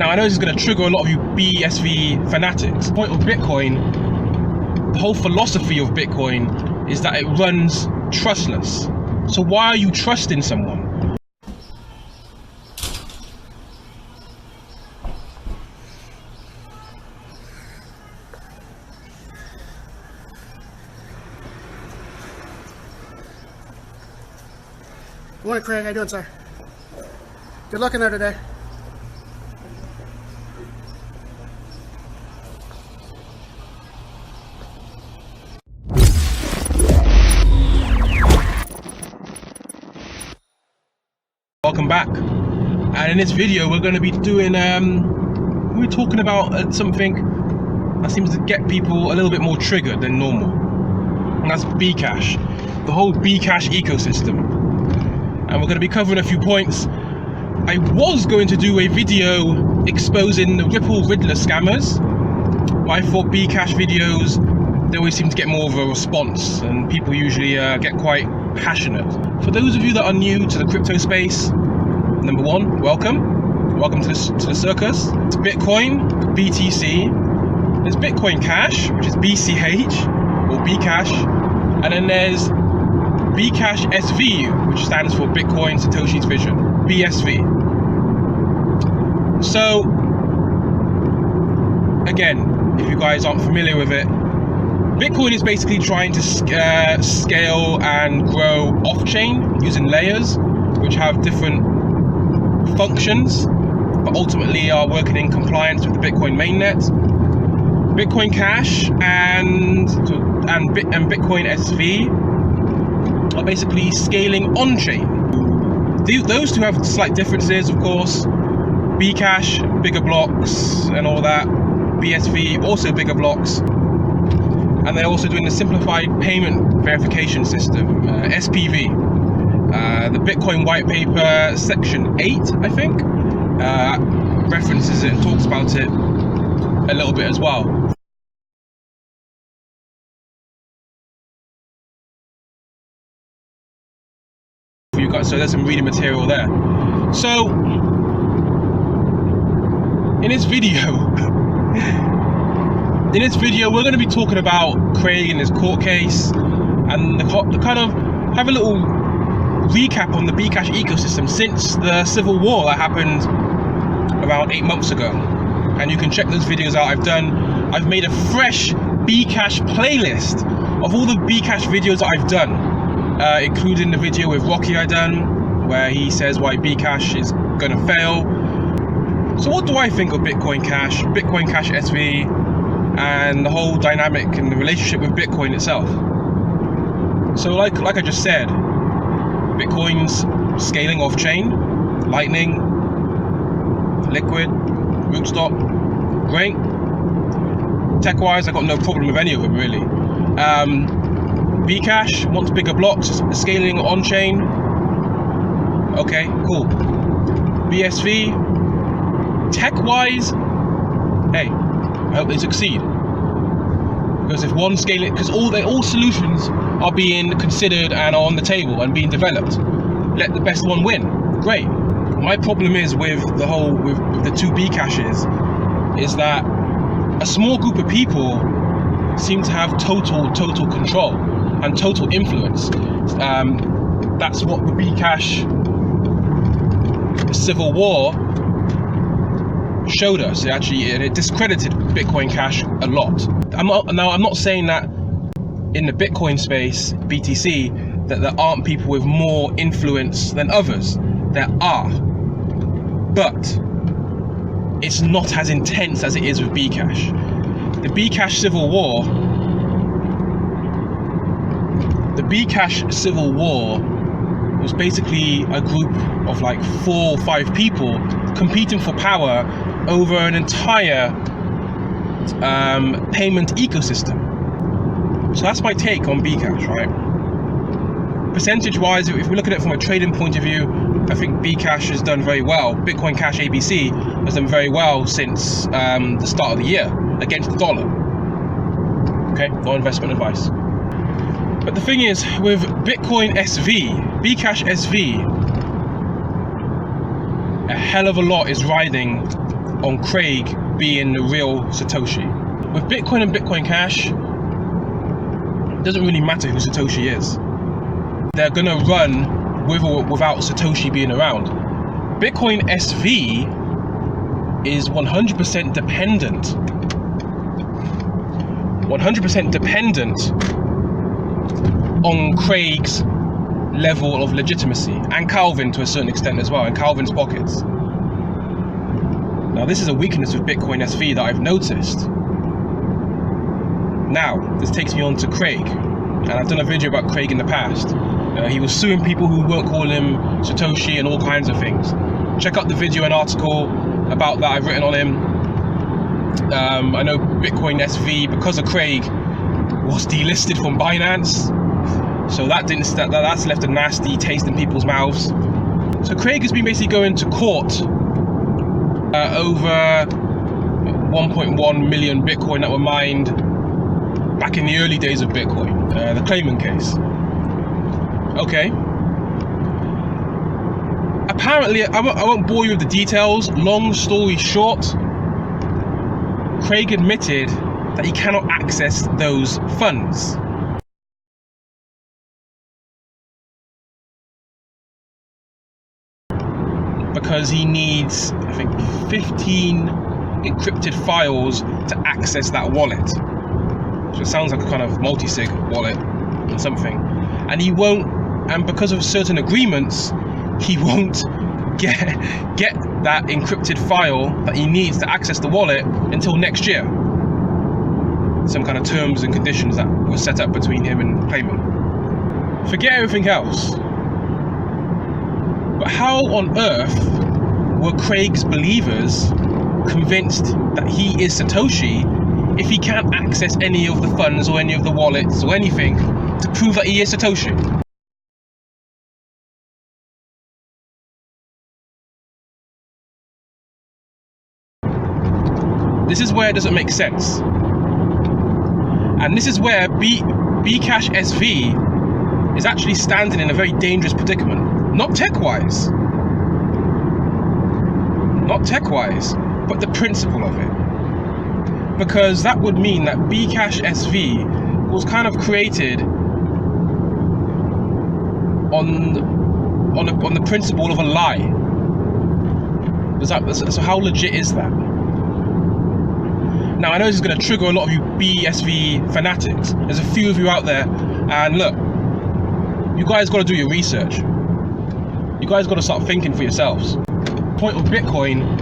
Now, I know this is going to trigger a lot of you BSV fanatics. The point of Bitcoin, the whole philosophy of Bitcoin, is that it runs trustless. So why are you trusting someone? Good morning, Craig. How you doing, sir? Good luck in there today. Welcome back. And in this video, we're going to be doing, we're talking about something that seems to get people a little bit more triggered than normal. And that's BCASH, the whole BCASH ecosystem. And we're going to be covering a few points. I was going to do a video exposing the Ripple Riddler scammers, but I thought BCASH videos, they always seem to get more of a response, and people usually get quite passionate. For those of you that are new to the crypto space, number one, welcome to the circus. It's Bitcoin, BTC, there's Bitcoin Cash, which is BCH or BCASH, and then there's BCASH SV, which stands for Bitcoin Satoshi's Vision, BSV. So, again, if you guys aren't familiar with it, Bitcoin is basically trying to scale and grow off-chain using layers, which have different functions, but ultimately are working in compliance with the Bitcoin mainnet. Bitcoin Cash and Bitcoin SV are basically scaling on-chain. Those two have slight differences, of course. BCASH, bigger blocks and all that. BSV, also bigger blocks. And they're also doing the simplified payment verification system, SPV. The Bitcoin white paper section 8, I think, references it and talks about it a little bit as well. For you guys, so there's some reading material there. So in this video, we're going to be talking about Craig and his court case, and the kind of have a little recap on the BCASH ecosystem since the civil war that happened about 8 months ago. And you can check those videos out. I've made a fresh BCASH playlist of all the BCASH videos that I've done, including the video with Rocky I done, where he says why BCASH is gonna fail. So what do I think of Bitcoin Cash, Bitcoin Cash SV, and the whole dynamic and the relationship with Bitcoin itself? So like I just said, Bitcoin's scaling off-chain, Lightning, Liquid, Rootstock, great. Tech-wise, I got no problem with any of them really. BCASH wants bigger blocks, scaling on-chain. Okay, cool. BSV, tech-wise, hey, I hope they succeed. Because if one scale it, because all solutions are being considered and are on the table and being developed. Let the best one win. Great. My problem is with the whole with the two BCASHs is that a small group of people seem to have total control and total influence. That's what the BCASH civil war showed us. It discredited Bitcoin Cash a lot. I'm not saying that in the Bitcoin space, BTC, that there aren't people with more influence than others. There are, but it's not as intense as it is with BCASH. The BCASH civil war was basically a group of like 4 or 5 people competing for power over an entire payment ecosystem. So that's my take on BCASH, right? Percentage-wise, if we look at it from a trading point of view, I think BCASH has done very well. Bitcoin Cash ABC has done very well since the start of the year against the dollar. Okay, no investment advice. But the thing is, with Bitcoin SV, BCASH SV, a hell of a lot is riding on Craig being the real Satoshi. With Bitcoin and Bitcoin Cash, it doesn't really matter who Satoshi is. They're gonna run with or without Satoshi being around. Bitcoin SV is 100% dependent. 100% dependent on Craig's level of legitimacy, and Calvin to a certain extent as well, and Calvin's pockets. Now, this is a weakness with Bitcoin SV that I've noticed. Now, this takes me on to Craig, and I've done a video about Craig in the past. He was suing people who weren't calling him Satoshi and all kinds of things. Check out the video and article about that I've written on him. I know Bitcoin SV, because of Craig, was delisted from Binance, so that's left a nasty taste in people's mouths. So Craig has been basically going to court over 1.1 million Bitcoin that were mined back in the early days of Bitcoin, the claimant case. Okay. Apparently, I won't bore you with the details. Long story short, Craig admitted that he cannot access those funds. Because he needs, I think, 15 encrypted files to access that wallet. So it sounds like a kind of multi-sig wallet or something. And he won't, and because of certain agreements, he won't get that encrypted file that he needs to access the wallet until next year. Some kind of terms and conditions that were set up between him and claimant. Forget everything else. But how on earth were Craig's believers convinced that he is Satoshi if he can't access any of the funds or any of the wallets or anything to prove that he is Satoshi? This is where it doesn't make sense. And this is where BCASH SV is actually standing in a very dangerous predicament. Not tech-wise, but the principle of it. Because that would mean that BCASH SV was kind of created on the principle of a lie. So how legit is that? Now, I know this is going to trigger a lot of you BSV fanatics. There's a few of you out there, and look, you guys got to do your research. You guys got to start thinking for yourselves. The point of Bitcoin,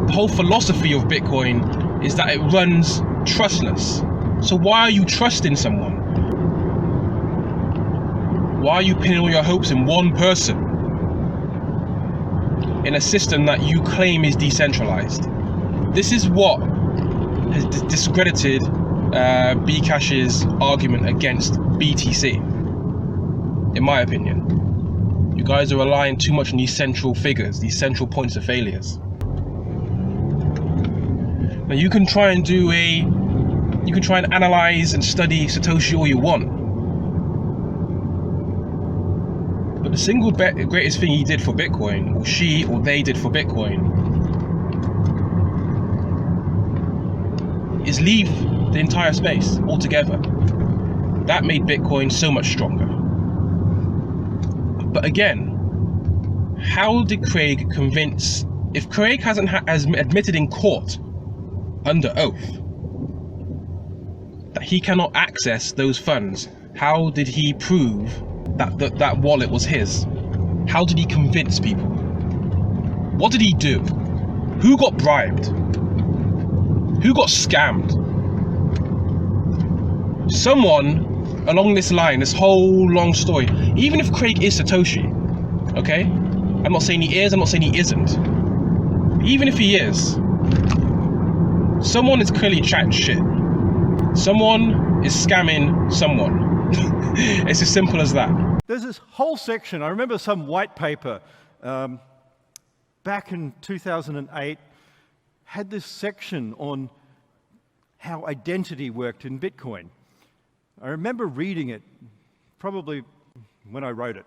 the whole philosophy of Bitcoin, is that it runs trustless. So why are you trusting someone? Why are you pinning all your hopes in one person in a system that you claim is decentralized? This is what has discredited BCASH's argument against BTC, in my opinion. You guys are relying too much on these central figures, these central points of failures. Now you can try and analyze and study Satoshi all you want, but the single greatest thing he did for Bitcoin, or she or they did for Bitcoin, is leave the entire space altogether. That made Bitcoin so much stronger. But again, how did Craig convince, if Craig has admitted in court under oath that he cannot access those funds, how did he prove that wallet was his? How did he convince people? What did he do? Who got bribed? Who got scammed? Someone along this line, this whole long story, even if Craig is Satoshi, okay? I'm not saying he is, I'm not saying he isn't. Even if he is, someone is clearly chatting shit. Someone is scamming someone. It's as simple as that. There's this whole section, I remember some white paper back in 2008 had this section on how identity worked in Bitcoin. I remember reading it, probably when I wrote it.